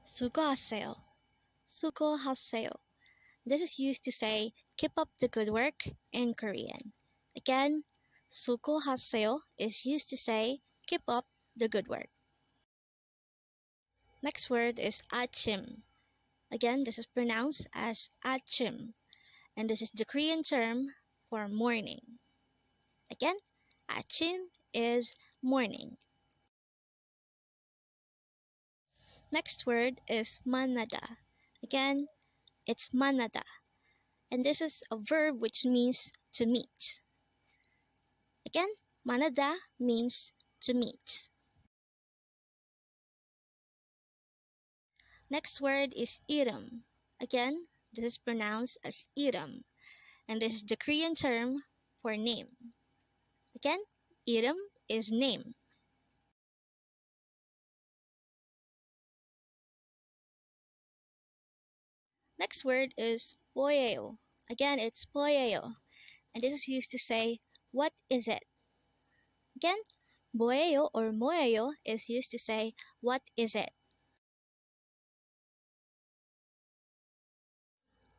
수고하세요. 수고하세요. This is used to say keep up the good work in Korean. Again, 수고하세요 is used to say keep up the good work. Next word is Achim. Again, this is pronounced as Achim, and this is the Korean term for morning. Again, Achim is morning. Next word is Manada. Again, it's Manada, and this is a verb which means to meet. Again, Manada means to meet. Next word is Irum. Again, this is pronounced as Irum, and this is the Korean term for name. Again, Irum is name. Next word is 보여요. Again, it's 보여요, and this is used to say, what is it? Again, 보여요 or 뭐예요 is used to say, what is it?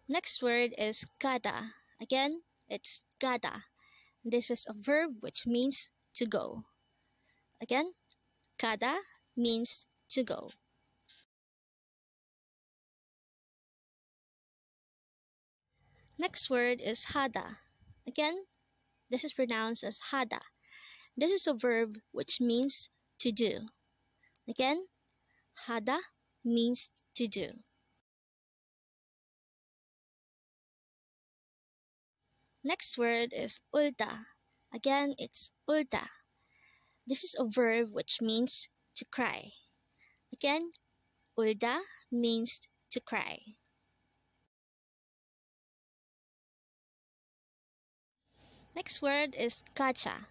Next word is Hada. Again, it's Hada. This is a verb which means to go. Again, Hada means to go. Next word is Hada. Again, this is pronounced as Hada. This is a verb which means to do. Again, Hada means to do. Next word is Urda. Again, it's Urda. This is a verb which means to cry. Again, Urda means to cry. Next word is Kacha.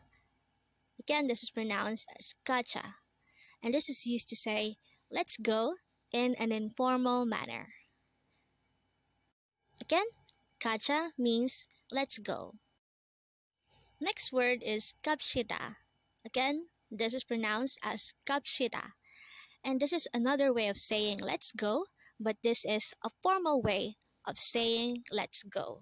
Again, this is pronounced as Kacha, and this is used to say, let's go in an informal manner. Again, Kacha means let's go. Next word is Kapshida. Again, this is pronounced as Kapshida, and this is another way of saying let's go, but this is a formal way of saying let's go.